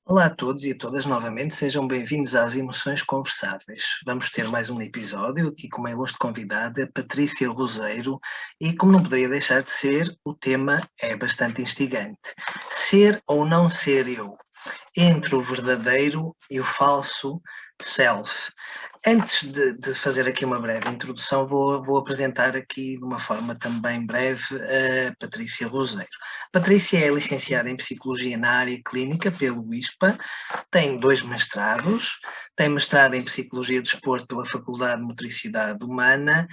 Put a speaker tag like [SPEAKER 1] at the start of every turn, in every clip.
[SPEAKER 1] Olá a todos e a todas novamente, sejam bem-vindos às Emoções Conversáveis. Vamos ter mais um episódio aqui com uma ilustre convidada, Patrícia Roseiro, e como não poderia deixar de ser, o tema é bastante instigante. Ser ou não ser eu? Entre o verdadeiro e o falso self. Antes de fazer aqui uma breve introdução, vou apresentar aqui de uma forma também breve a Patrícia Roseiro. Patrícia é licenciada em Psicologia na área clínica pelo ISPA, tem 2 mestrados, tem mestrado em Psicologia do Desporto pela Faculdade de Motricidade Humana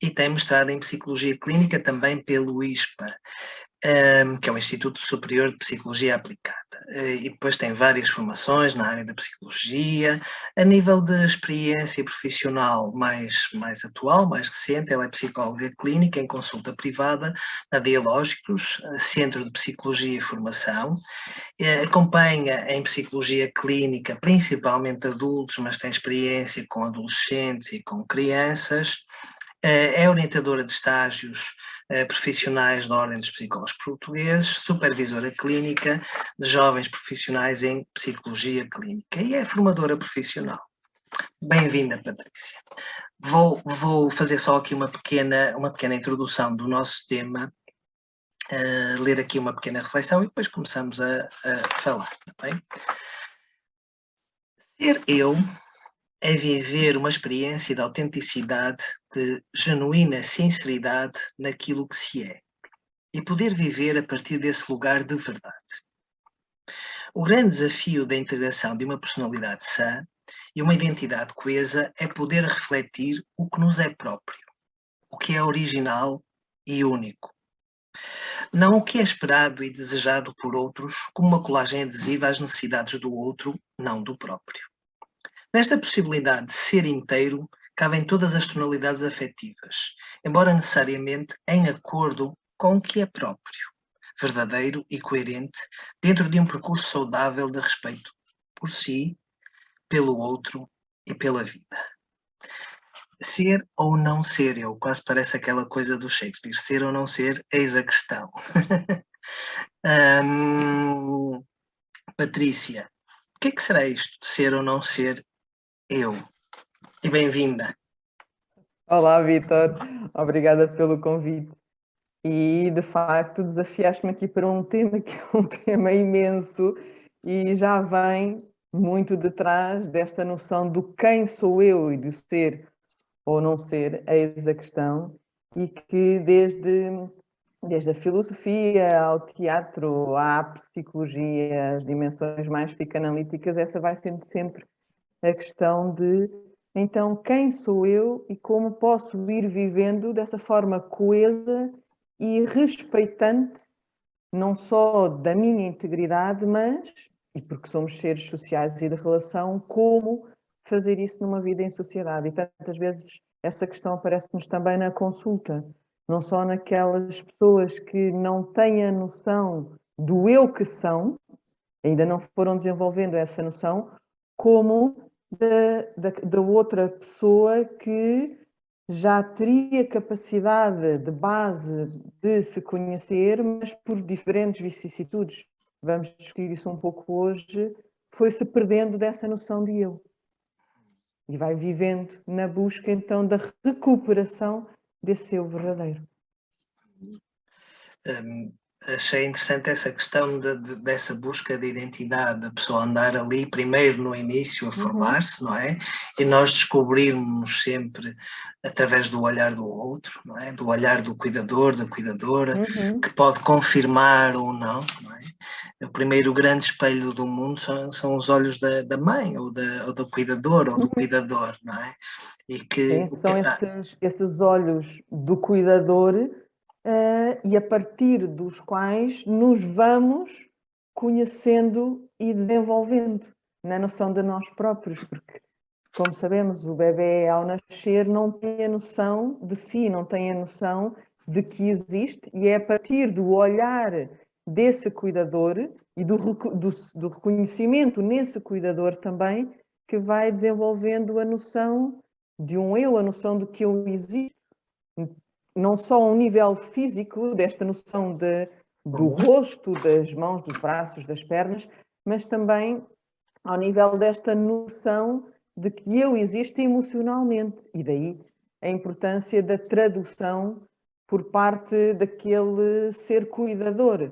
[SPEAKER 1] e tem mestrado em Psicologia Clínica também pelo ISPA. Que é o Instituto Superior de Psicologia Aplicada. E depois tem várias formações na área da psicologia. A nível de experiência profissional mais atual, mais recente, ela é psicóloga clínica em consulta privada na Dialógicos, Centro de Psicologia e Formação. Acompanha em psicologia clínica, principalmente adultos, mas tem experiência com adolescentes e com crianças. É orientadora de estágios profissionais da Ordem dos Psicólogos Portugueses, supervisora clínica de jovens profissionais em psicologia clínica e é formadora profissional. Bem-vinda, Patrícia. Vou fazer só aqui uma pequena introdução do nosso tema, ler aqui uma pequena reflexão e depois começamos a falar. Tá bem? Ser eu é viver uma experiência de autenticidade, de genuína sinceridade naquilo que se é. E poder viver a partir desse lugar de verdade. O grande desafio da integração de uma personalidade sã e uma identidade coesa é poder refletir o que nos é próprio, o que é original e único. Não o que é esperado e desejado por outros, como uma colagem adesiva às necessidades do outro, não do próprio. Nesta possibilidade de ser inteiro, cabem todas as tonalidades afetivas, embora necessariamente em acordo com o que é próprio, verdadeiro e coerente, dentro de um percurso saudável de respeito por si, pelo outro e pela vida. Ser ou não ser eu, quase parece aquela coisa do Shakespeare, ser ou não ser, eis a questão. Patrícia, o que é que será isto de ser ou não ser eu? E bem-vinda.
[SPEAKER 2] Olá, Vitor. Obrigada pelo convite. E, de facto, desafiaste-me aqui para um tema que é um tema imenso e já vem muito detrás desta noção do quem sou eu e do ser ou não ser, eis a questão, e que desde a filosofia ao teatro, à psicologia, as dimensões mais psicanalíticas, essa vai sendo sempre a questão de, então, quem sou eu e como posso ir vivendo dessa forma coesa e respeitante, não só da minha integridade, mas, e porque somos seres sociais e de relação, como fazer isso numa vida em sociedade. E tantas vezes essa questão aparece-nos também na consulta, não só naquelas pessoas que não têm a noção do eu que são, ainda não foram desenvolvendo essa noção, como da outra pessoa que já teria capacidade de base de se conhecer, mas por diferentes vicissitudes, vamos discutir isso um pouco hoje, foi-se perdendo dessa noção de eu. E vai vivendo na busca, então, da recuperação desse eu verdadeiro.
[SPEAKER 1] Achei interessante essa questão dessa busca de identidade, da pessoa andar ali primeiro no início a formar-se, não é? E nós descobrirmos sempre através do olhar do outro, não é? Do olhar do cuidador, da cuidadora, que pode confirmar ou não, não é? O primeiro grande espelho do mundo são os olhos da mãe, ou do cuidador, ou do cuidador, não é?
[SPEAKER 2] E que, sim, são esses olhos do cuidador e a partir dos quais nos vamos conhecendo e desenvolvendo na noção de nós próprios, porque, como sabemos, o bebê ao nascer não tem a noção de si, não tem a noção de que existe, e é a partir do olhar desse cuidador e do reconhecimento nesse cuidador também que vai desenvolvendo a noção de um eu, a noção de que eu existo, não só a um nível físico, desta noção do rosto, das mãos, dos braços, das pernas, mas também ao nível desta noção de que eu existo emocionalmente, e daí a importância da tradução por parte daquele ser cuidador.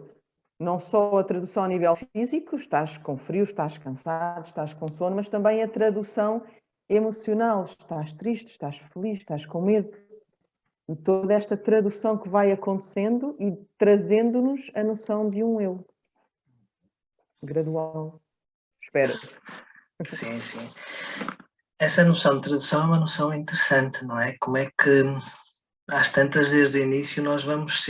[SPEAKER 2] Não só a tradução a nível físico, estás com frio, estás cansado, estás com sono, mas também a tradução emocional, estás triste, estás feliz, estás com medo. E toda esta tradução que vai acontecendo e trazendo-nos a noção de um eu. Gradual. Espero.
[SPEAKER 1] Sim, sim. Essa noção de tradução é uma noção interessante, não é? Como é que às tantas, desde o início, nós vamos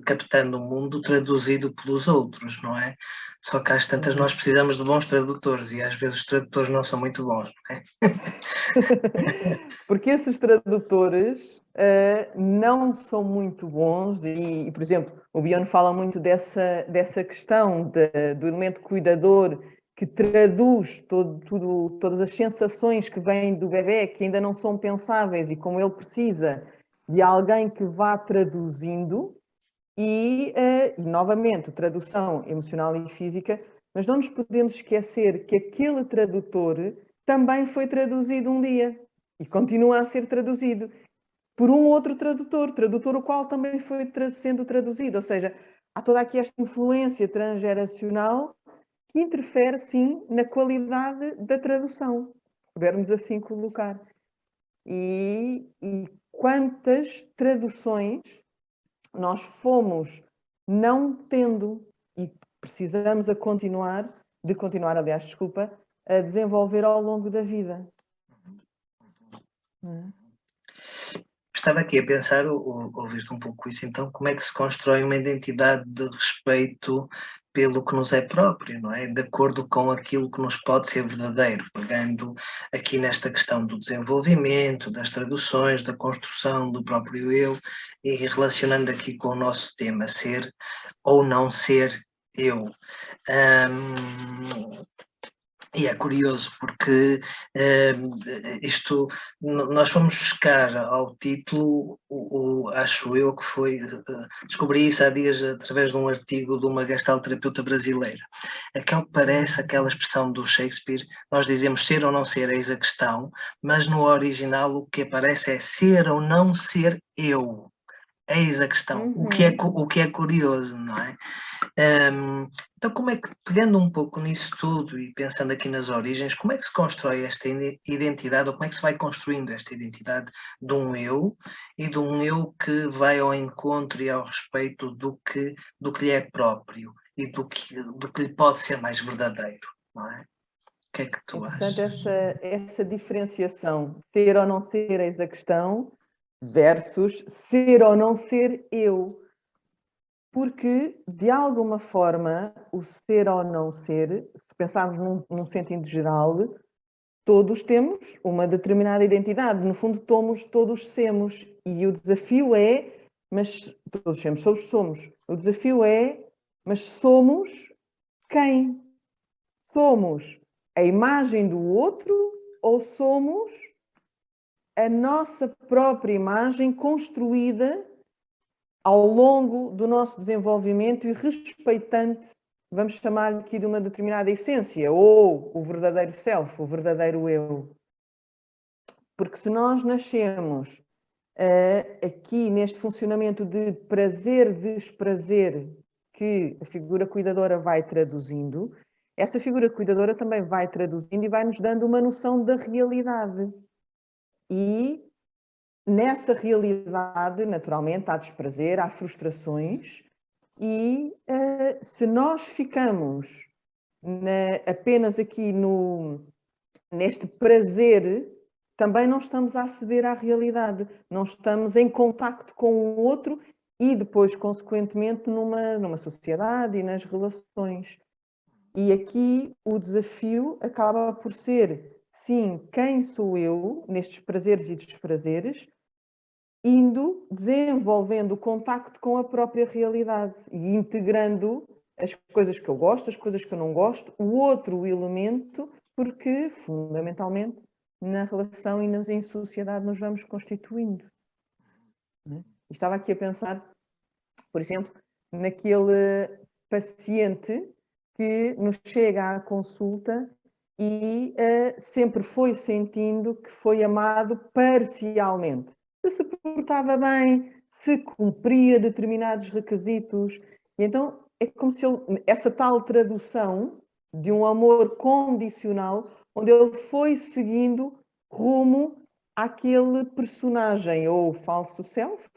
[SPEAKER 1] captando o mundo traduzido pelos outros, não é? Só que às tantas nós precisamos de bons tradutores e às vezes os tradutores não são muito bons, não é?
[SPEAKER 2] Porque esses tradutores não são muito bons e, por exemplo, o Bion fala muito dessa questão do elemento cuidador que traduz todas as sensações que vêm do bebê, que ainda não são pensáveis, e como ele precisa de alguém que vá traduzindo, e novamente, tradução emocional e física, mas não nos podemos esquecer que aquele tradutor também foi traduzido um dia e continua a ser traduzido por um outro tradutor o qual também foi sendo traduzido. Ou seja, há toda aqui esta influência transgeracional que interfere, sim, na qualidade da tradução, pudermos assim colocar. E quantas traduções nós fomos não tendo e precisamos de continuar, aliás, desculpa, a desenvolver ao longo da vida.
[SPEAKER 1] Estava aqui a pensar, ouviste um pouco isso, então, como é que se constrói uma identidade de respeito pelo que nos é próprio, não é? De acordo com aquilo que nos pode ser verdadeiro, pegando aqui nesta questão do desenvolvimento, das traduções, da construção do próprio eu e relacionando aqui com o nosso tema, ser ou não ser eu. E é curioso porque nós fomos buscar ao título, acho eu que foi, descobri isso há dias através de um artigo de uma gestalterapeuta brasileira. Aquilo que parece, aquela expressão do Shakespeare, nós dizemos ser ou não ser, eis a questão, mas no original o que aparece é ser ou não ser eu. Eis a questão, o que é curioso, não é? Então, como é que, pegando um pouco nisso tudo e pensando aqui nas origens, como é que se constrói esta identidade, ou como é que se vai construindo esta identidade de um eu e de um eu que vai ao encontro e ao respeito do que lhe é próprio e do que lhe pode ser mais verdadeiro, não é? O que é que tu achas?
[SPEAKER 2] Essa diferenciação, ser ou não ser, eis a questão, versus ser ou não ser eu. Porque, de alguma forma, o ser ou não ser, se pensarmos num sentido geral, todos temos uma determinada identidade. No fundo, todos somos. E o desafio é, mas todos somos. O desafio é, mas somos quem? Somos a imagem do outro ou somos a nossa própria imagem construída ao longo do nosso desenvolvimento e respeitante, vamos chamar aqui de uma determinada essência, ou o verdadeiro self, o verdadeiro eu. Porque se nós nascemos aqui neste funcionamento de prazer-desprazer que a figura cuidadora vai traduzindo, essa figura cuidadora também vai traduzindo e vai nos dando uma noção da realidade. E nessa realidade, naturalmente, há desprazer, há frustrações, e se nós ficamos apenas aqui neste prazer, também não estamos a aceder à realidade, não estamos em contacto com o outro e depois, consequentemente, numa sociedade e nas relações. E aqui o desafio acaba por ser, sim, quem sou eu nestes prazeres e desprazeres, desenvolvendo o contacto com a própria realidade e integrando as coisas que eu gosto, as coisas que eu não gosto, o outro elemento, porque, fundamentalmente, na relação e em sociedade nos vamos constituindo. Estava aqui a pensar, por exemplo, naquele paciente que nos chega à consulta e sempre foi sentindo que foi amado parcialmente. Se portava bem, se cumpria determinados requisitos. E então é como se essa tal tradução de um amor condicional, onde ele foi seguindo rumo àquele personagem ou falso self,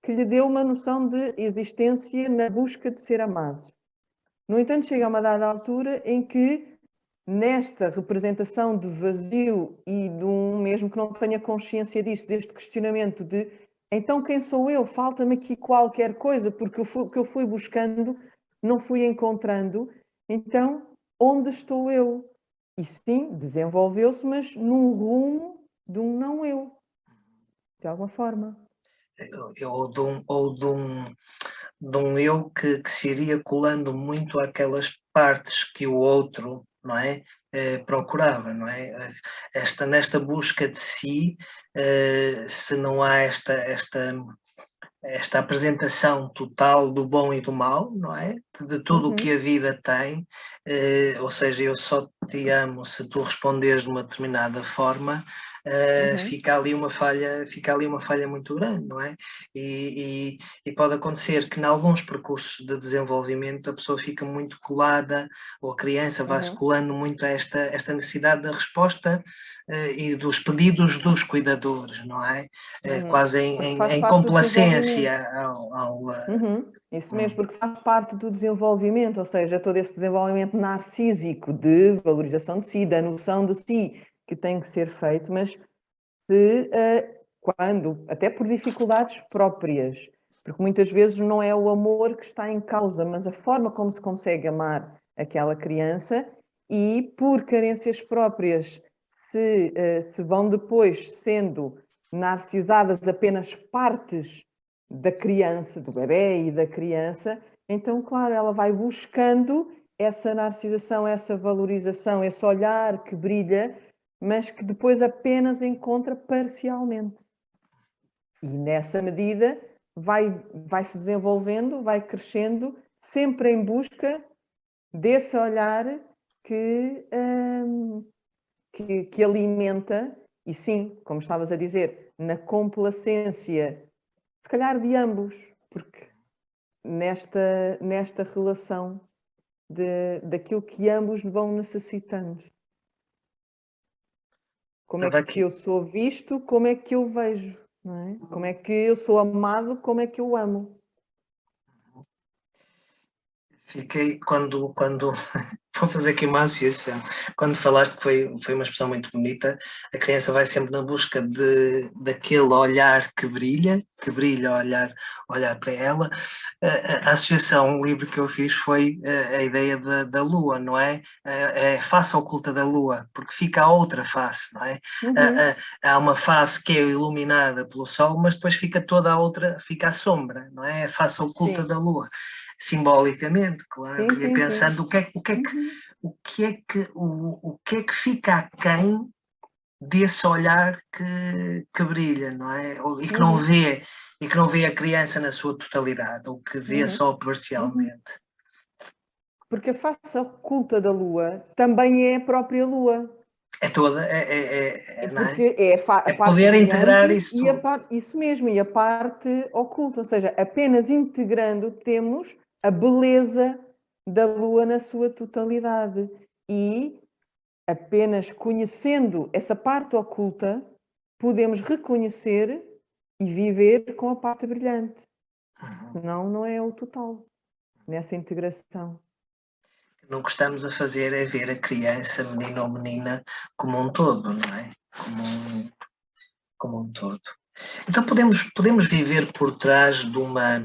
[SPEAKER 2] que lhe deu uma noção de existência na busca de ser amado. No entanto, chega a uma dada altura em que, nesta representação de vazio e de um mesmo que não tenha consciência disso, deste questionamento de então quem sou eu? Falta-me aqui qualquer coisa, porque o que eu fui buscando não fui encontrando. Então, onde estou eu? E sim, desenvolveu-se, mas num rumo de um não eu, de alguma forma.
[SPEAKER 1] De um eu que se iria colando muito àquelas partes que o outro, não é? Procurava, não é? Nesta busca de si, se não há esta apresentação total do bom e do mal, não é? De tudo o que a vida tem, ou seja, eu só te amo se tu responderes de uma determinada forma, fica ali uma falha muito grande, não é? E pode acontecer que em alguns percursos de desenvolvimento a pessoa fica muito colada, ou a criança vai-se colando muito a esta necessidade da resposta e dos pedidos dos cuidadores, não é? Quase em complacência
[SPEAKER 2] Isso mesmo, porque faz parte do desenvolvimento, ou seja, todo esse desenvolvimento narcísico de valorização de si, da noção de si, que tem que ser feito, mas quando, até por dificuldades próprias, porque muitas vezes não é o amor que está em causa, mas a forma como se consegue amar aquela criança, e por carências próprias se vão depois sendo narcisadas apenas partes da criança, do bebê e da criança, então, claro, ela vai buscando essa narcisação, essa valorização, esse olhar que brilha, mas que depois apenas encontra parcialmente. E nessa medida vai se desenvolvendo, vai crescendo, sempre em busca desse olhar que alimenta, e sim, como estavas a dizer, na complacência, se calhar de ambos, porque nesta relação daquilo que ambos vão necessitando. Como é que eu sou visto, como é que eu vejo, não é? Como é que eu sou amado, como é que eu amo.
[SPEAKER 1] Fiquei quando vou fazer aqui uma associação. Quando falaste que foi uma expressão muito bonita, a criança vai sempre na busca daquele olhar que brilha olhar para ela. A associação, o livro que eu fiz foi a ideia da lua, não é? É a face oculta da lua, porque fica a outra face, não é? Há uma face que é iluminada pelo sol, mas depois fica toda a outra, fica a sombra, não é? A face oculta da lua. Simbolicamente, claro, e pensando o que é que fica aquém desse olhar que brilha, não é? E que não vê a criança na sua totalidade, ou que vê só parcialmente.
[SPEAKER 2] Porque a face oculta da Lua também é a própria Lua.
[SPEAKER 1] É toda,
[SPEAKER 2] porque é a parte
[SPEAKER 1] poder integrar isso
[SPEAKER 2] e isso mesmo, e a parte oculta, ou seja, apenas integrando temos a beleza da Lua na sua totalidade, e apenas conhecendo essa parte oculta podemos reconhecer e viver com a parte brilhante. Senão não é o total nessa integração.
[SPEAKER 1] O que estamos a fazer é ver a criança, menino ou menina, como um todo, não é? Como um todo. Então podemos viver por trás de uma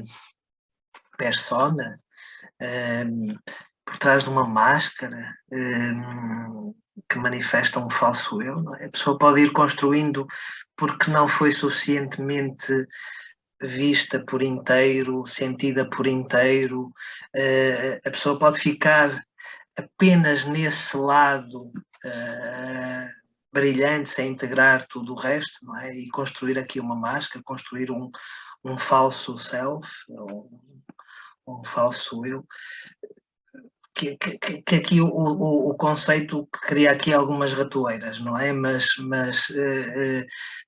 [SPEAKER 1] persona, por trás de uma máscara que manifesta um falso eu, não é? A pessoa pode ir construindo porque não foi suficientemente vista por inteiro, sentida por inteiro. A pessoa pode ficar apenas nesse lado brilhante, sem integrar tudo o resto, não é? E construir aqui uma máscara, construir um falso self, ou um falso eu. que aqui o conceito que cria aqui algumas ratoeiras, não é?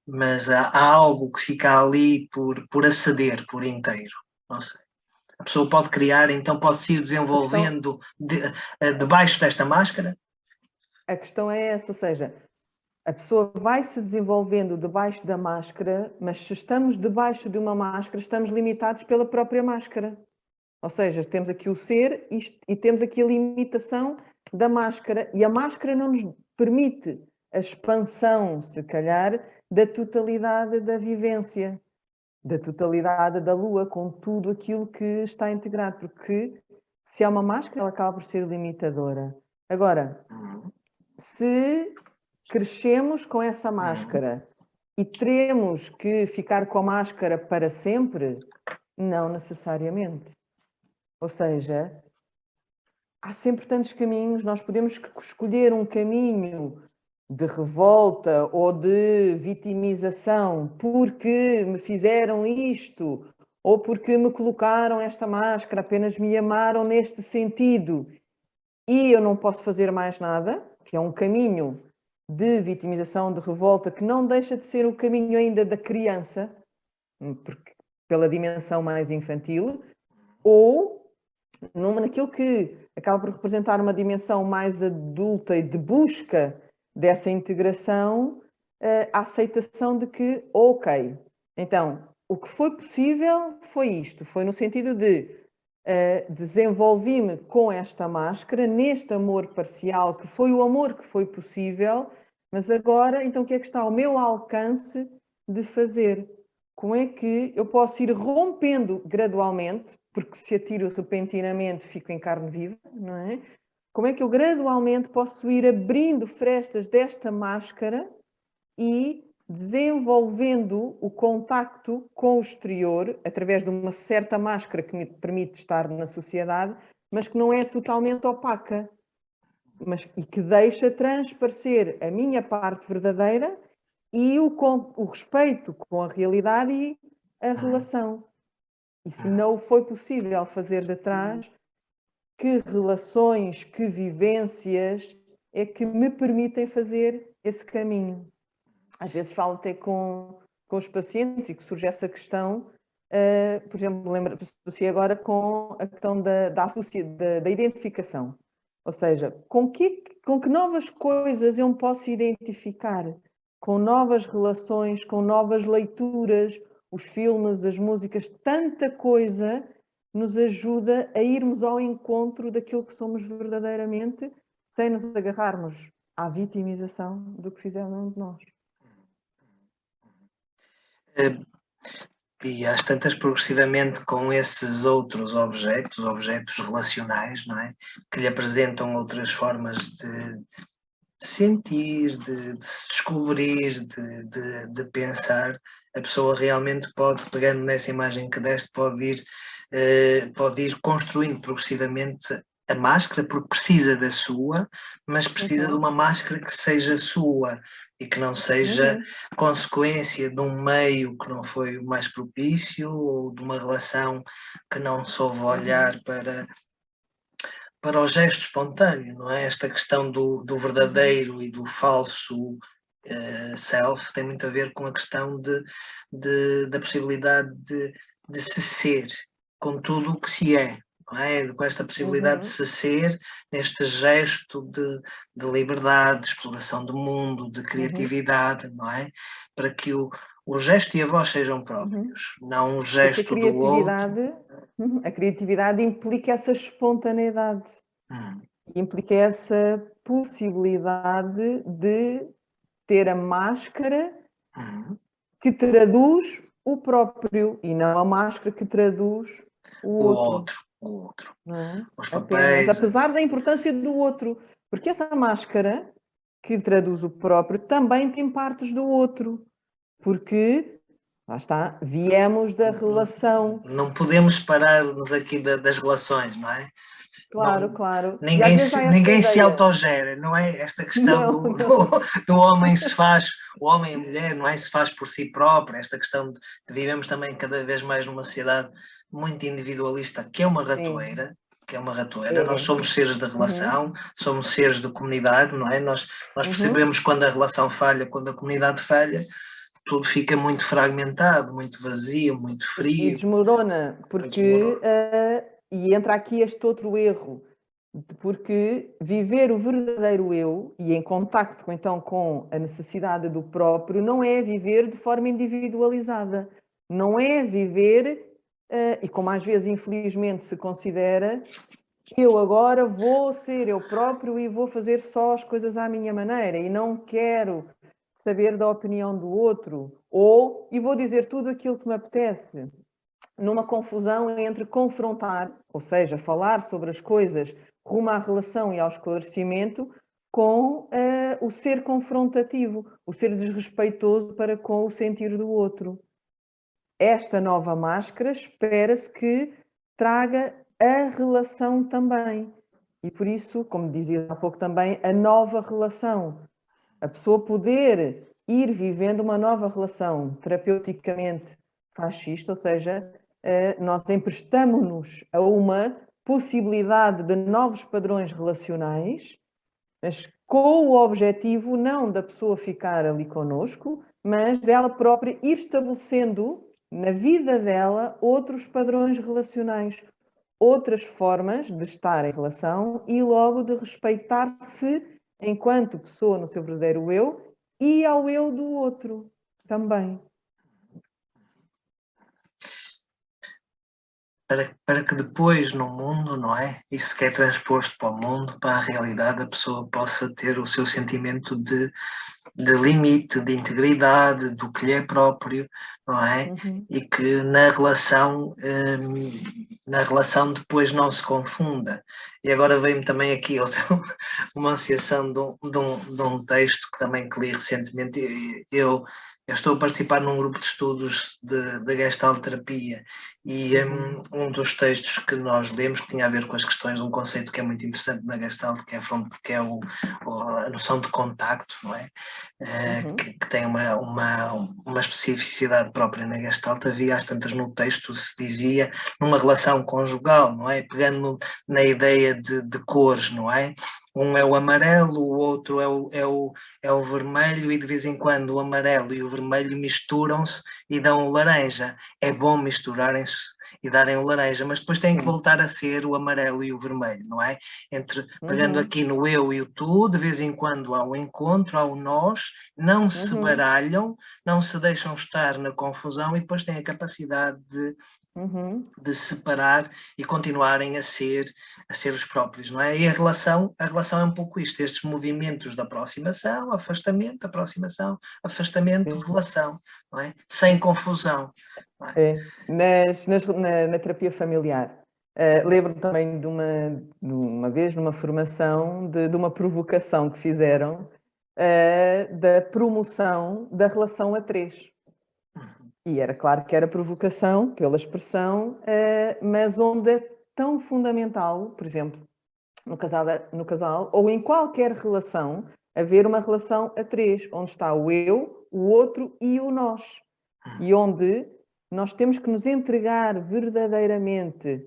[SPEAKER 1] Mas há algo que fica ali por aceder por inteiro, não sei. A pessoa pode criar, então pode-se ir desenvolvendo debaixo desta máscara?
[SPEAKER 2] A questão é essa, ou seja, a pessoa vai se desenvolvendo debaixo da máscara, mas se estamos debaixo de uma máscara, estamos limitados pela própria máscara. Ou seja, temos aqui o ser e temos aqui a limitação da máscara, e a máscara não nos permite a expansão, se calhar, da totalidade da vivência, da totalidade da Lua, com tudo aquilo que está integrado, porque se há uma máscara, ela acaba por ser limitadora. Agora, se crescemos com essa máscara e teremos que ficar com a máscara para sempre, não necessariamente. Ou seja, há sempre tantos caminhos, nós podemos escolher um caminho de revolta ou de vitimização porque me fizeram isto ou porque me colocaram esta máscara, apenas me amaram neste sentido e eu não posso fazer mais nada, que é um caminho de vitimização, de revolta, que não deixa de ser o caminho ainda da criança, porque, pela dimensão mais infantil, ou naquilo que acaba por representar uma dimensão mais adulta e de busca dessa integração, a aceitação de que, ok, então, o que foi possível foi isto, foi no sentido de desenvolvi-me com esta máscara, neste amor parcial, que foi o amor que foi possível, mas agora, então, o que é que está ao meu alcance de fazer? Como é que eu posso ir rompendo gradualmente, porque se atiro repentinamente fico em carne viva, não é? Como é que eu gradualmente posso ir abrindo frestas desta máscara e desenvolvendo o contacto com o exterior através de uma certa máscara que me permite estar na sociedade, mas que não é totalmente opaca, e que deixa transparecer a minha parte verdadeira e o respeito com a realidade e a relação. E se não foi possível fazer de trás, que relações, que vivências é que me permitem fazer esse caminho? Às vezes falo até com os pacientes e que surge essa questão, por exemplo, associei agora com a questão da identificação. Ou seja, com que novas coisas eu me posso identificar? Com novas relações, com novas leituras, os filmes, as músicas, tanta coisa nos ajuda a irmos ao encontro daquilo que somos verdadeiramente, sem nos agarrarmos à vitimização do que fizeram de nós.
[SPEAKER 1] E às tantas, progressivamente, com esses outros objetos relacionais, não é? Que lhe apresentam outras formas de sentir, de se descobrir, de pensar, a pessoa realmente pode, pegando nessa imagem que deste, pode ir construindo progressivamente a máscara, porque precisa da sua, mas precisa de uma máscara que seja sua e que não seja consequência de um meio que não foi o mais propício ou de uma relação que não soube olhar para o gesto espontâneo, não é? Esta questão do verdadeiro e do falso self tem muito a ver com a questão da possibilidade de se ser com tudo o que se é, não é? Com esta possibilidade de se ser neste gesto de liberdade, de exploração do mundo, de criatividade, não é? Para que o gesto e a voz sejam próprios, não o gesto do outro.
[SPEAKER 2] A criatividade implica essa espontaneidade, implica essa possibilidade de ter a máscara que traduz o próprio e não a máscara que traduz o outro. Não é?
[SPEAKER 1] Os papéis.
[SPEAKER 2] Apesar da importância do outro, porque essa máscara que traduz o próprio também tem partes do outro, porque lá está, viemos da relação.
[SPEAKER 1] Não podemos separar-nos aqui das relações, não é?
[SPEAKER 2] Claro, claro.
[SPEAKER 1] Ninguém se autogera, não é? Esta questão do homem se faz, o homem e a mulher, não é? Se faz por si próprio, esta questão de vivemos também cada vez mais numa sociedade muito individualista, que é uma ratoeira, que é uma ratoeira. Nós somos seres de relação, somos seres de comunidade, não é? Nós percebemos quando a relação falha, quando a comunidade falha, tudo fica muito fragmentado, muito vazio, muito frio.
[SPEAKER 2] E desmorona, porque e entra aqui este outro erro, porque viver o verdadeiro eu e em contacto então com a necessidade do próprio não é viver de forma individualizada, não é viver, e como às vezes infelizmente se considera, eu agora vou ser eu próprio e vou fazer só as coisas à minha maneira e não quero saber da opinião do outro, e vou dizer tudo aquilo que me apetece, numa confusão entre confrontar, ou seja, falar sobre as coisas rumo à relação e ao esclarecimento, com o ser confrontativo, o ser desrespeitoso para com o sentir do outro. Esta nova máscara espera-se que traga a relação também. E por isso, como dizia há pouco também, a nova relação. A pessoa poder ir vivendo uma nova relação terapeuticamente fascista, ou seja, nós emprestamos-nos a uma possibilidade de novos padrões relacionais, mas com o objetivo não da pessoa ficar ali connosco, mas dela própria ir estabelecendo na vida dela outros padrões relacionais, outras formas de estar em relação e logo de respeitar-se enquanto pessoa no seu verdadeiro eu e ao eu do outro também.
[SPEAKER 1] Para que depois no mundo, não é? Isso que é transposto para o mundo, para a realidade, a pessoa possa ter o seu sentimento de limite, de integridade, do que lhe é próprio, não é? E que na relação depois não se confunda. E agora veio-me também aqui uma associação de um texto que também li recentemente. Eu estou a participar num grupo de estudos de Gestalt terapia e um dos textos que nós lemos que tinha a ver com as questões, um conceito que é muito interessante na Gestalt, que é a noção de contacto, não é? Que tem uma especificidade própria na Gestalt. Havia às tantas no texto, se dizia, numa relação conjugal, não é? Pegando na ideia de cores, não é? Um é o amarelo, o outro é o vermelho e de vez em quando o amarelo e o vermelho misturam-se e dão o laranja. É bom misturarem-se e darem o laranja, mas depois têm que voltar a ser o amarelo e o vermelho, não é? Pegando aqui no eu e o tu, de vez em quando há o encontro, há o nós, não se baralham, não se deixam estar na confusão e depois têm a capacidade de separar e continuarem a ser os próprios, não é? E a relação é um pouco isto, estes movimentos de aproximação, afastamento, aproximação, afastamento, relação, não é? Sem confusão. Não é?
[SPEAKER 2] Na terapia familiar, lembro também de uma vez, numa formação, de uma provocação que fizeram da promoção da relação a três. E era claro que era provocação, pela expressão, mas onde é tão fundamental, por exemplo, no casal, ou em qualquer relação, haver uma relação a três, onde está o eu, o outro e o nós. E onde nós temos que nos entregar verdadeiramente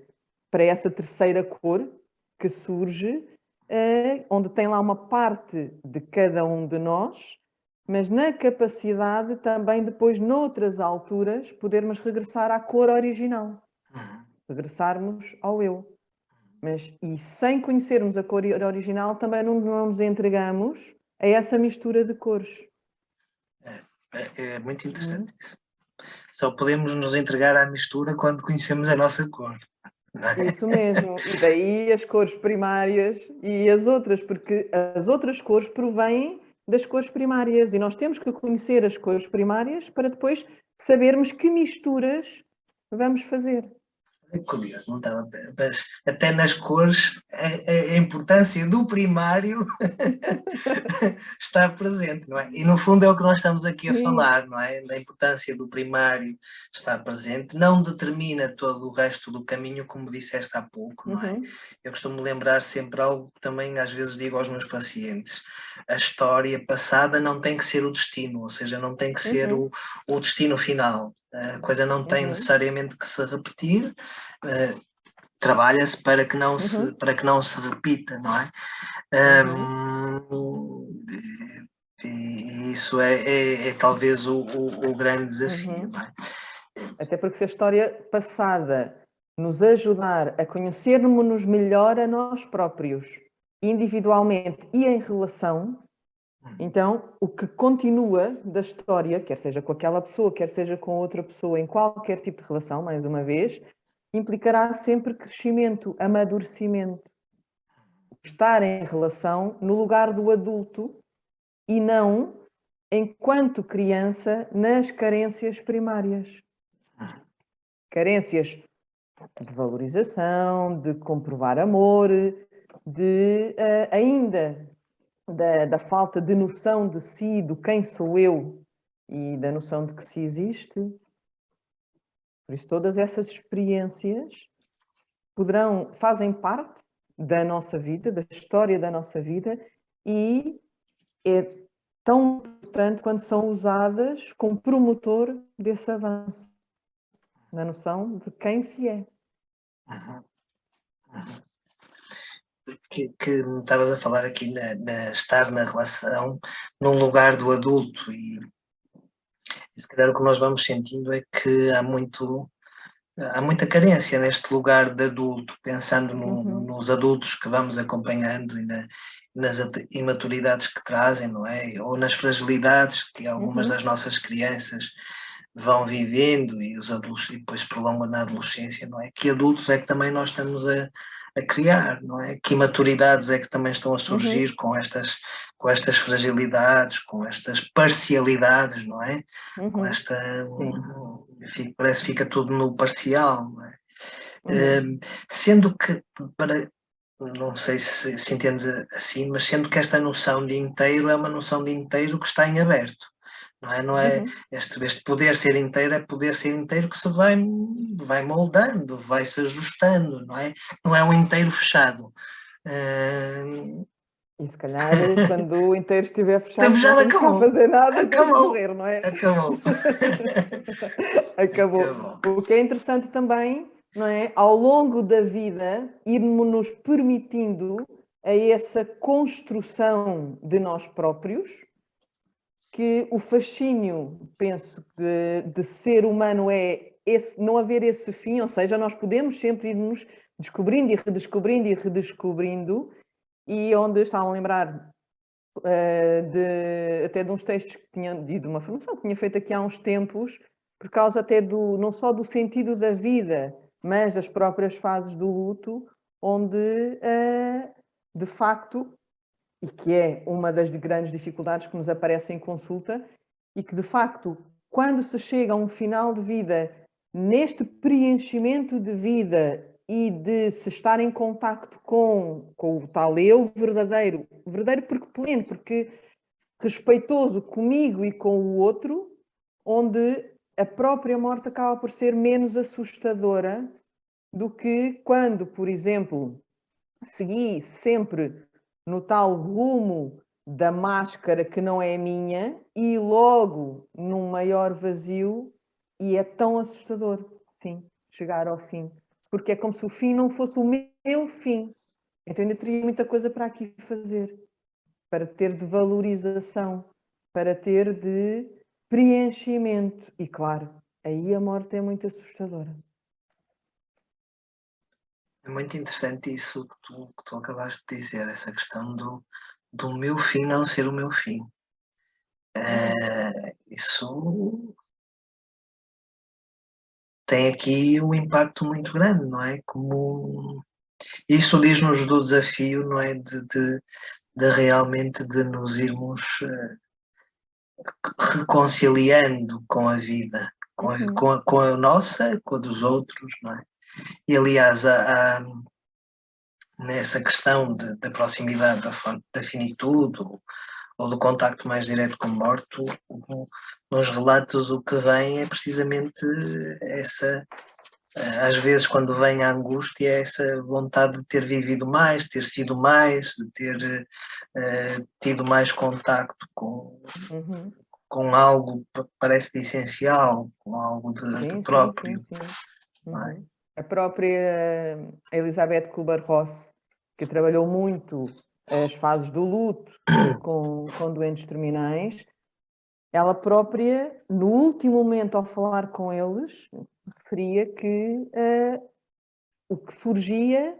[SPEAKER 2] para essa terceira cor que surge, onde tem lá uma parte de cada um de nós, mas na capacidade também depois, noutras alturas, podermos regressar à cor original. Regressarmos ao eu. E sem conhecermos a cor original, também não nos entregamos a essa mistura de cores.
[SPEAKER 1] É muito interessante isso. Só podemos nos entregar à mistura quando conhecemos a nossa cor.
[SPEAKER 2] Isso mesmo. E daí as cores primárias e as outras, porque as outras cores provêm das cores primárias e nós temos que conhecer as cores primárias para depois sabermos que misturas vamos fazer.
[SPEAKER 1] É curioso, não estava, mas até nas cores a importância do primário está presente, não é? E no fundo é o que nós estamos aqui a falar, não é? Da importância do primário estar presente, não determina todo o resto do caminho, como disseste há pouco, não é? Eu costumo lembrar sempre algo que também às vezes digo aos meus pacientes: a história passada não tem que ser o destino, ou seja, não tem que ser o destino final. A coisa não tem necessariamente que se repetir. trabalha-se para que não
[SPEAKER 2] Uhum.
[SPEAKER 1] para que não se repita, não é? E isso é talvez o grande desafio,
[SPEAKER 2] Uhum.
[SPEAKER 1] não é?
[SPEAKER 2] Até porque se a história passada nos ajudar a conhecermos-nos melhor a nós próprios, individualmente e em relação, então o que continua da história, quer seja com aquela pessoa, quer seja com outra pessoa, em qualquer tipo de relação, mais uma vez, implicará sempre crescimento, amadurecimento. Estar em relação no lugar do adulto e não enquanto criança nas carências primárias. Carências de valorização, de comprovar amor, de ainda da falta de noção de si, do quem sou eu e da noção de que se existe. Por isso, todas essas experiências fazem parte da nossa vida, da história da nossa vida, e é tão importante quando são usadas como promotor desse avanço, na noção de quem se é.
[SPEAKER 1] Que estavas a falar aqui estar na relação no lugar do adulto e se calhar o que nós vamos sentindo é que há muita carência neste lugar de adulto, pensando nos adultos que vamos acompanhando e nas imaturidades que trazem, não é? Ou nas fragilidades que algumas das nossas crianças vão vivendo e os adultos e depois prolongam na adolescência, não é? Que adultos é que também nós estamos a criar, não é? Que imaturidades é que também estão a surgir com estas fragilidades, com estas parcialidades, não é? Com esta, enfim, parece que fica tudo no parcial, não é? Sendo que, não sei se entendes assim, mas sendo que esta noção de inteiro é uma noção de inteiro que está em aberto. Não é este poder ser inteiro que se vai moldando, vai se ajustando, não é um inteiro fechado.
[SPEAKER 2] E se calhar, quando o inteiro estiver fechado, não
[SPEAKER 1] Já
[SPEAKER 2] estamos cá a fazer nada e vamos morrer, não é?
[SPEAKER 1] Acabou.
[SPEAKER 2] Acabou. O que é interessante também, não é? Ao longo da vida, irmos-nos permitindo a essa construção de nós próprios, que o fascínio, penso, de ser humano é não haver esse fim, ou seja, nós podemos sempre ir-nos descobrindo e redescobrindo e redescobrindo, e onde estavam a lembrar até de uns textos que tinha, e de uma formação que tinha feito aqui há uns tempos, por causa até não só do sentido da vida, mas das próprias fases do luto, onde, de facto, e que é uma das grandes dificuldades que nos aparece em consulta, e que, de facto, quando se chega a um final de vida, neste preenchimento de vida e de se estar em contacto com o tal eu verdadeiro porque pleno, porque respeitoso comigo e com o outro, onde a própria morte acaba por ser menos assustadora do que quando, por exemplo, segui sempre no tal rumo da máscara que não é minha e logo num maior vazio, e é tão assustador, sim, chegar ao fim. Porque é como se o fim não fosse o meu fim. Então ainda teria muita coisa para aqui fazer, para ter de valorização, para ter de preenchimento. E claro, aí a morte é muito assustadora.
[SPEAKER 1] É muito interessante isso que tu acabaste de dizer, essa questão do meu fim não ser o meu fim. Isso tem aqui um impacto muito grande, não é? Como isso diz-nos do desafio, não é? De realmente de nos irmos reconciliando com a vida, com a nossa, com a dos outros, não é? E aliás, nessa questão da proximidade, da finitude, ou do contacto mais direto com a morte, nos relatos o que vem é precisamente essa, às vezes quando vem a angústia, é essa vontade de ter vivido mais, de ter sido mais, de ter tido mais contacto com algo que parece de essencial, com algo de próprio.
[SPEAKER 2] Sim. A própria Elizabeth Kübler-Ross, que trabalhou muito as fases do luto com doentes terminais, ela própria, no último momento, ao falar com eles, referia que o que surgia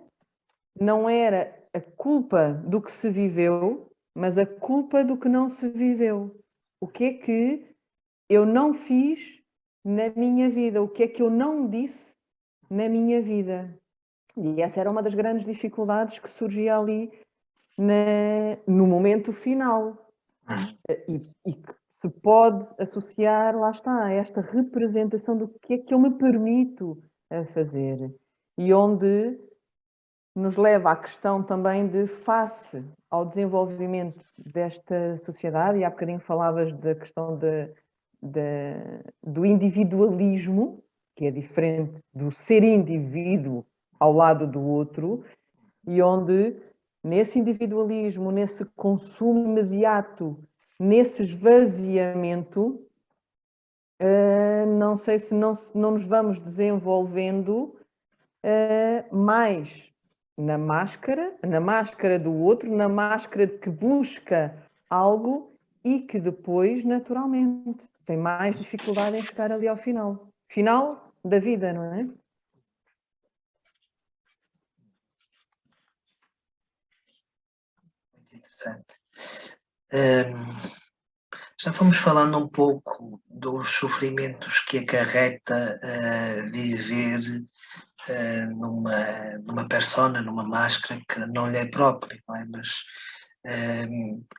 [SPEAKER 2] não era a culpa do que se viveu, mas a culpa do que não se viveu. O que é que eu não fiz na minha vida? O que é que eu não disse na minha vida? E essa era uma das grandes dificuldades que surgia ali no momento final. E que se pode associar, lá está, a esta representação do que é que eu me permito a fazer. E onde nos leva à questão também de, face ao desenvolvimento desta sociedade, e há bocadinho falavas da questão do individualismo, que é diferente do ser indivíduo ao lado do outro, e onde, nesse individualismo, nesse consumo imediato, nesse esvaziamento, não sei se não nos vamos desenvolvendo mais na máscara do outro, na máscara de que busca algo e que depois, naturalmente, tem mais dificuldade em chegar ali ao final. Final da vida, não é?
[SPEAKER 1] Muito interessante. Já fomos falando um pouco dos sofrimentos que acarreta viver numa persona, numa máscara que não lhe é própria, não é? Mas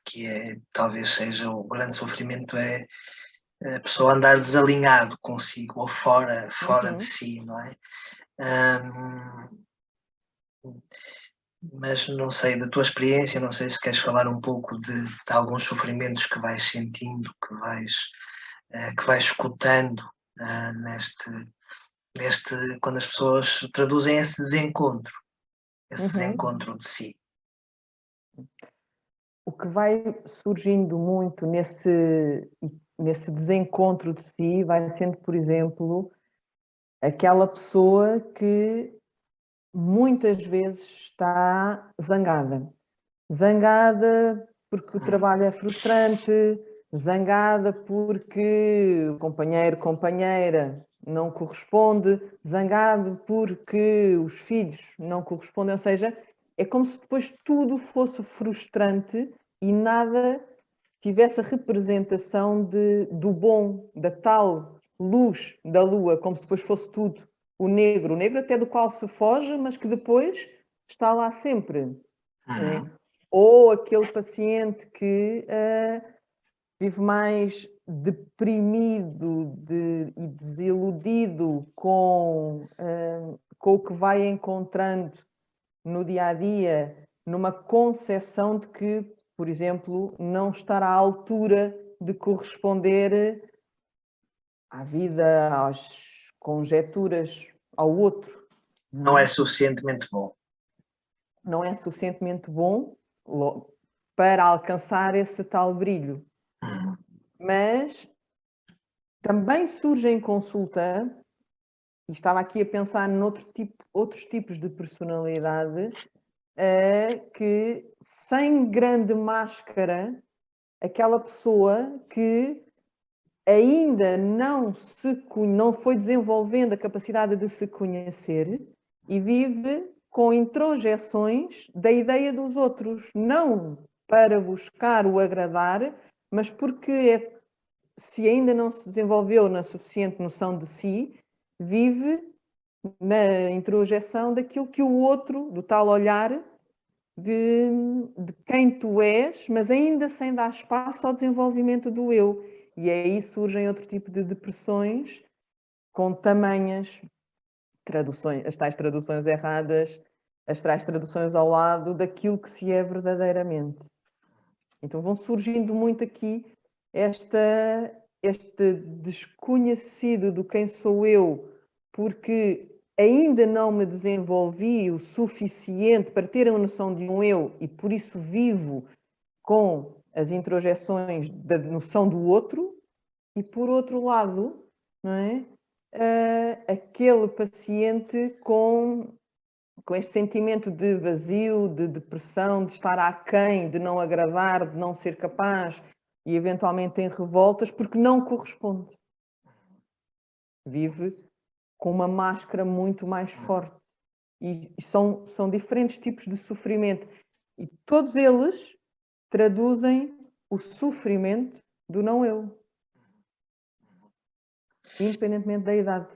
[SPEAKER 1] que talvez seja o grande sofrimento é a pessoa andar desalinhado consigo ou fora de si, não é? Mas não sei, da tua experiência, não sei se queres falar um pouco de alguns sofrimentos que vais sentindo, que vais escutando quando as pessoas traduzem esse desencontro de si.
[SPEAKER 2] O que vai surgindo muito nesse desencontro de si vai sendo, por exemplo, aquela pessoa que muitas vezes está zangada. Zangada porque o trabalho é frustrante, zangada porque o companheiro, companheira não corresponde, zangado porque os filhos não correspondem, ou seja, é como se depois tudo fosse frustrante e nada tivesse a representação do bom, da tal luz da lua, como se depois fosse tudo o negro até do qual se foge, mas que depois está lá sempre. Ou aquele paciente que vive mais deprimido e desiludido com o que vai encontrando no dia a dia, numa concepção de que, por exemplo, não estar à altura de corresponder à vida, às conjecturas, ao outro.
[SPEAKER 1] Não é suficientemente bom.
[SPEAKER 2] Não é suficientemente bom para alcançar esse tal brilho. Mas também surge em consulta, e estava aqui a pensar outros tipos de personalidade, que sem grande máscara, aquela pessoa que ainda não foi desenvolvendo a capacidade de se conhecer e vive com introjeções da ideia dos outros, não para buscar o agradar, mas porque se ainda não se desenvolveu na suficiente noção de si, vive na introjeção daquilo que o outro, do tal olhar de quem tu és, mas ainda sem dar espaço ao desenvolvimento do eu. E aí surgem outro tipo de depressões com tamanhas traduções, as tais traduções erradas, as tais traduções ao lado daquilo que se é verdadeiramente. Então vão surgindo muito aqui este desconhecido do quem sou eu, porque ainda não me desenvolvi o suficiente para ter a noção de um eu e por isso vivo com as introjeções da noção do outro, e por outro lado, não é? aquele paciente com este sentimento de vazio, de depressão, de estar aquém, de não agradar, de não ser capaz e eventualmente em revoltas porque não corresponde. Vive com uma máscara muito mais forte. E são diferentes tipos de sofrimento. E todos eles traduzem o sofrimento do não eu, independentemente da idade.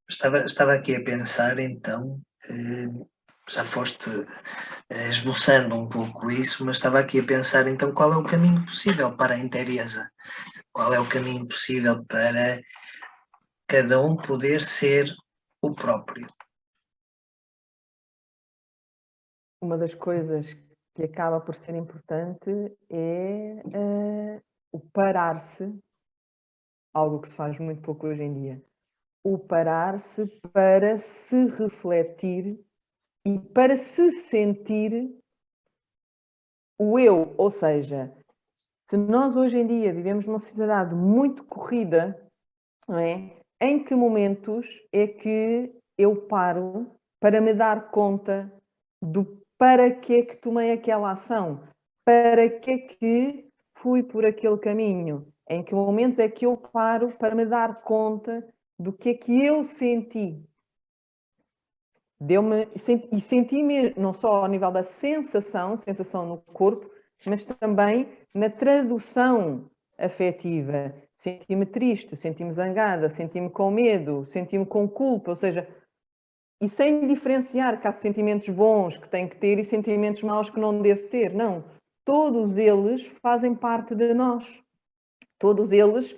[SPEAKER 1] Estava aqui a pensar, então, já foste esboçando um pouco isso, mas estava aqui a pensar, então, qual é o caminho possível para a inteireza? Qual é o caminho possível para cada um poder ser o próprio?
[SPEAKER 2] Uma das coisas que acaba por ser importante é o parar-se, algo que se faz muito pouco hoje em dia. O parar-se para se refletir e para se sentir o eu. Ou seja, se nós hoje em dia vivemos numa sociedade muito corrida, não é? Em que momentos é que eu paro para me dar conta do para que é que tomei aquela ação? Para que é que fui por aquele caminho? Em que momentos é que eu paro para me dar conta do que é que eu senti? Senti mesmo, não só ao nível da sensação no corpo, mas também na tradução afetiva. Senti-me triste, senti-me zangada, senti-me com medo, senti-me com culpa, ou seja, e sem diferenciar que há sentimentos bons que tenho que ter e sentimentos maus que não devo ter. Não. Todos eles fazem parte de nós. Todos eles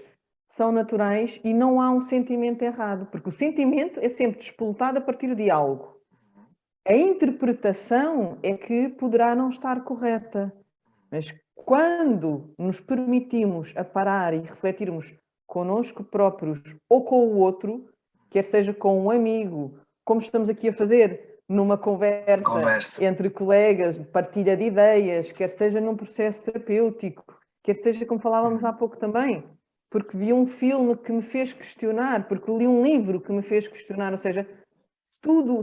[SPEAKER 2] são naturais e não há um sentimento errado, porque o sentimento é sempre despoltado a partir de algo. A interpretação é que poderá não estar correta, mas quando nos permitimos a parar e refletirmos connosco próprios ou com o outro, quer seja com um amigo, como estamos aqui a fazer numa conversa entre colegas, partilha de ideias, quer seja num processo terapêutico, quer seja como falávamos há pouco também, porque vi um filme que me fez questionar, porque li um livro que me fez questionar, ou seja,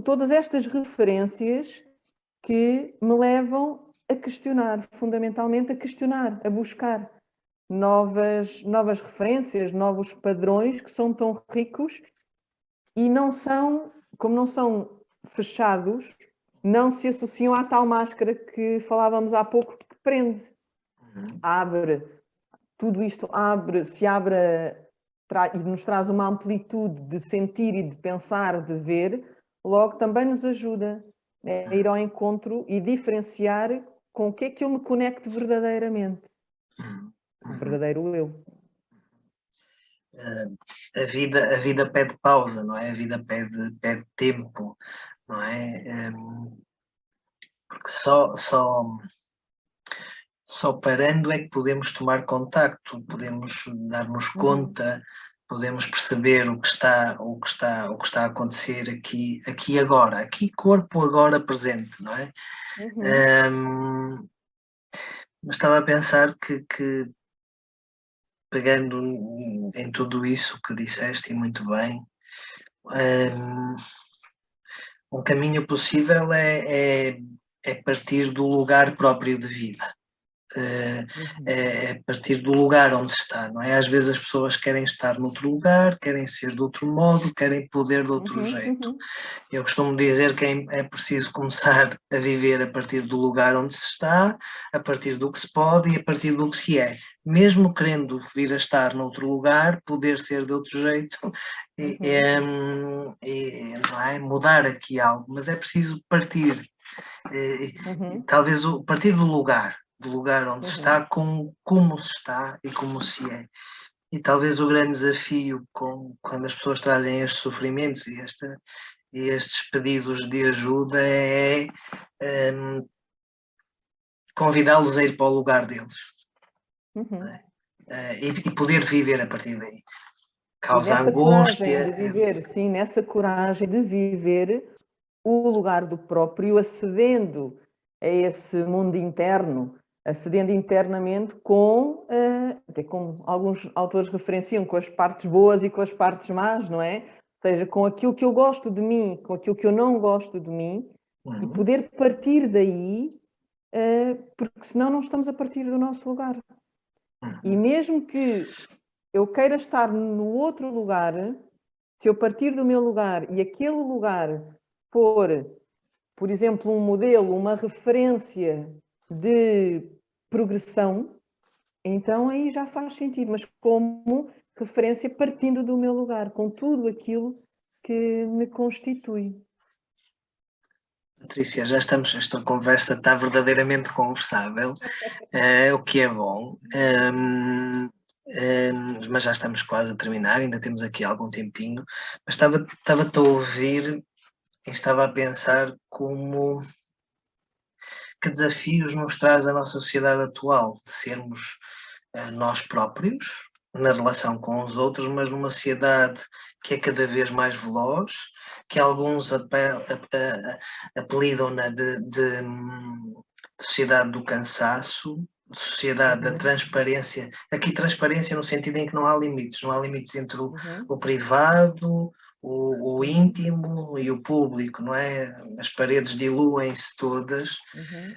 [SPEAKER 2] todas estas referências que me levam a questionar, fundamentalmente a questionar, a buscar novas referências, novos padrões que são tão ricos e não são, como não são fechados, não se associam à tal máscara que falávamos há pouco que prende. Abre, tudo isto se abre e nos traz uma amplitude de sentir e de pensar, de ver, logo também nos ajuda a ir ao encontro e diferenciar com o que é que eu me conecto verdadeiramente. O verdadeiro eu.
[SPEAKER 1] A vida pede pausa, não é? A vida pede tempo, não é? Porque só parando é que podemos tomar contacto, podemos dar-nos conta, podemos perceber o que está a acontecer aqui agora, aqui corpo agora presente, não é? Mas estava a pensar que pegando em tudo isso que disseste e muito bem, um caminho possível é partir do lugar próprio de vida. É partir do lugar onde se está, não é? Às vezes as pessoas querem estar noutro lugar, querem ser de outro modo, querem poder de outro jeito. Eu costumo dizer que é preciso começar a viver a partir do lugar onde se está, a partir do que se pode e a partir do que se é. Mesmo querendo vir a estar noutro lugar, poder ser de outro jeito, não é? Mudar aqui algo, mas é preciso partir. Talvez partir do lugar onde se está, com como se está e como se é. E talvez o grande desafio quando as pessoas trazem estes sofrimentos e estes pedidos de ajuda é convidá-los a ir para o lugar deles. E poder viver a partir daí. Causa angústia.
[SPEAKER 2] Nessa coragem de viver o lugar do próprio, acedendo a esse mundo interno acedendo internamente com, até como alguns autores referenciam, com as partes boas e com as partes más, não é? Ou seja, com aquilo que eu gosto de mim, com aquilo que eu não gosto de mim, e poder partir daí, porque senão não estamos a partir do nosso lugar. E mesmo que eu queira estar no outro lugar, se eu partir do meu lugar e aquele lugar for, por exemplo, um modelo, uma referência de progressão, então aí já faz sentido, mas como referência partindo do meu lugar, com tudo aquilo que me constitui.
[SPEAKER 1] Patrícia, já estamos, esta conversa está verdadeiramente conversável, o que é bom, mas já estamos quase a terminar, ainda temos aqui algum tempinho, mas estava-te a ouvir e estava a pensar que desafios nos traz a nossa sociedade atual, de sermos nós próprios, na relação com os outros, mas numa sociedade que é cada vez mais veloz, que alguns apelidam-na de sociedade do cansaço, de sociedade da transparência. Aqui transparência no sentido em que não há limites entre o privado, o íntimo e o público, não é? As paredes diluem-se todas,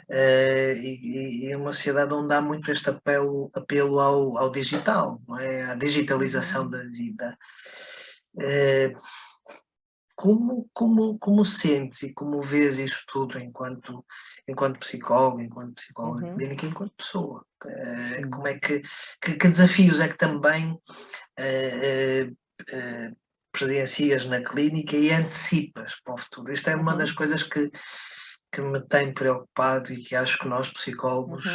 [SPEAKER 1] e uma sociedade onde há muito este apelo ao digital, não é? À digitalização da vida. Como sentes e como vês isto tudo enquanto psicólogo, clínica, enquanto pessoa? Como é que desafios é que também presencias na clínica e antecipas para o futuro? Isto é uma das coisas que me tem preocupado e que acho que nós, psicólogos,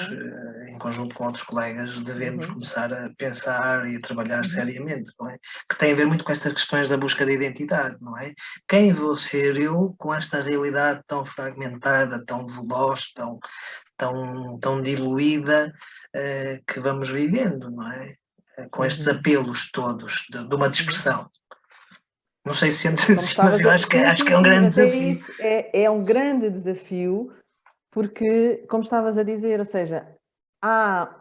[SPEAKER 1] em conjunto com outros colegas, devemos começar a pensar e a trabalhar seriamente, não é? Que tem a ver muito com estas questões da busca de identidade, não é? Quem vou ser eu com esta realidade tão fragmentada, tão veloz, tão diluída que vamos vivendo, não é? Com estes apelos todos de uma dispersão. Não sei se sentes assim, mas eu acho que é um grande desafio.
[SPEAKER 2] Isso é um grande desafio, porque, como estavas a dizer, ou seja,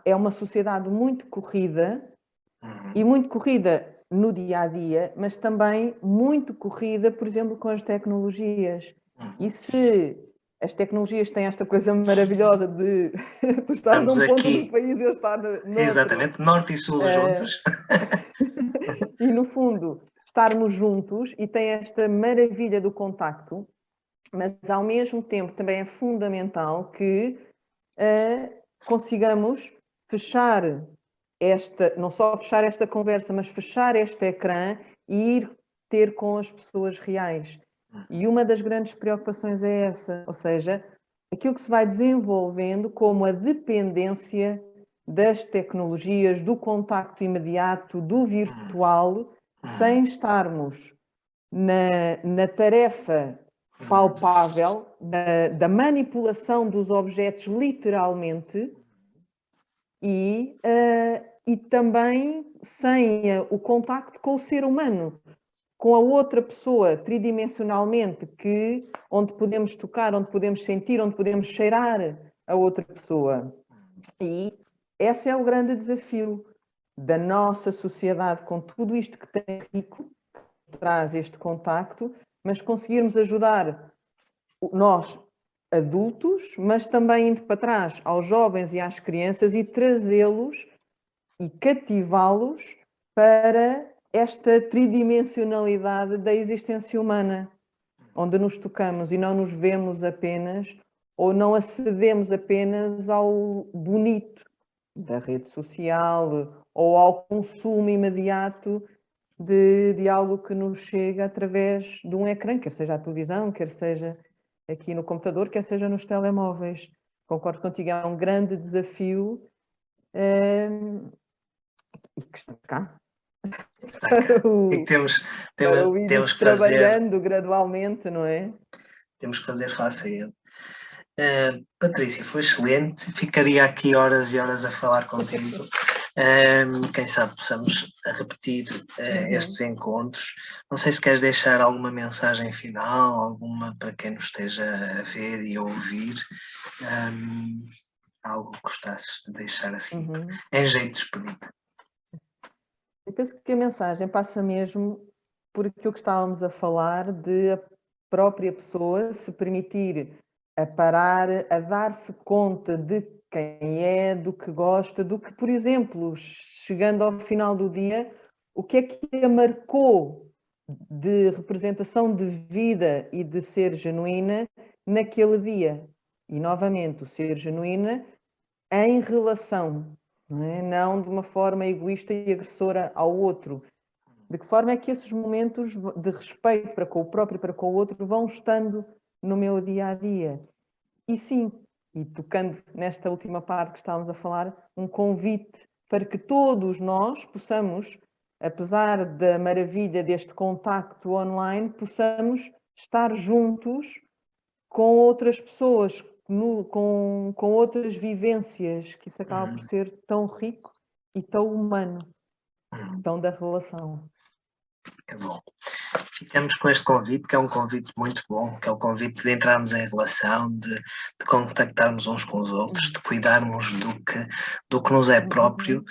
[SPEAKER 2] é uma sociedade muito corrida, e muito corrida no dia-a-dia, mas também muito corrida, por exemplo, com as tecnologias. E se as tecnologias têm esta coisa maravilhosa de tu estás num ponto do país e eu estar no outro.
[SPEAKER 1] Exatamente, norte e sul juntos.
[SPEAKER 2] E, no fundo, estarmos juntos, e tem esta maravilha do contacto, mas ao mesmo tempo também é fundamental que consigamos fechar não só fechar esta conversa, mas fechar este ecrã e ir ter com as pessoas reais. E uma das grandes preocupações é essa, ou seja, aquilo que se vai desenvolvendo como a dependência das tecnologias, do contacto imediato, do virtual, sem estarmos na tarefa palpável da manipulação dos objetos literalmente, e também sem o contacto com o ser humano, com a outra pessoa tridimensionalmente, onde podemos tocar, onde podemos sentir, onde podemos cheirar a outra pessoa. E esse é o grande desafio da nossa sociedade, com tudo isto que tem rico, que traz este contacto, mas conseguirmos ajudar nós, adultos, mas também indo para trás aos jovens e às crianças, e trazê-los e cativá-los para esta tridimensionalidade da existência humana, onde nos tocamos e não nos vemos apenas, ou não acedemos apenas ao bonito da rede social ou ao consumo imediato de algo que nos chega através de um ecrã, quer seja a televisão, quer seja aqui no computador, quer seja nos telemóveis. Concordo contigo, é um grande desafio e que estamos cá.
[SPEAKER 1] E que temos que
[SPEAKER 2] trabalhando gradualmente, não é?
[SPEAKER 1] Temos que fazer face a ele. Patrícia, foi excelente. Ficaria aqui horas e horas a falar contigo. Quem sabe possamos repetir estes encontros. Não sei se queres deixar alguma mensagem final, alguma para quem nos esteja a ver e a ouvir. Algo que gostasses de deixar assim,
[SPEAKER 2] Uhum.
[SPEAKER 1] em jeito de despedida.
[SPEAKER 2] Eu penso que a mensagem passa mesmo por aquilo que estávamos a falar, de a própria pessoa se permitir a parar, a dar-se conta de quem é, do que gosta, do que, por exemplo, chegando ao final do dia, o que é que a marcou de representação de vida e de ser genuína naquele dia. E, novamente, o ser genuína em relação, não é? Não de uma forma egoísta e agressora ao outro. De que forma é que esses momentos de respeito para com o próprio e para com o outro vão estando no meu dia a dia? E sim, e tocando nesta última parte que estávamos a falar, um convite para que todos nós possamos, apesar da maravilha deste contacto online, possamos estar juntos com outras pessoas, com outras vivências, que isso acaba por ser tão rico e tão humano, tão da relação.
[SPEAKER 1] É bom. Ficamos com este convite, que é um convite muito bom, que é o convite de entrarmos em relação, de contactarmos uns com os outros, de cuidarmos do que nos é próprio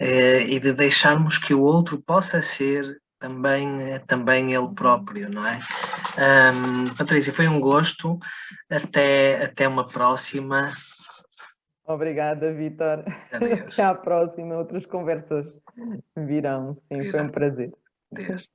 [SPEAKER 1] e de deixarmos que o outro possa ser também ele próprio, não é? Patrícia, foi um gosto. Até uma próxima.
[SPEAKER 2] Obrigada, Vítor.
[SPEAKER 1] Adeus.
[SPEAKER 2] Até à próxima. Outras conversas virão. Sim, foi um prazer.
[SPEAKER 1] Adeus.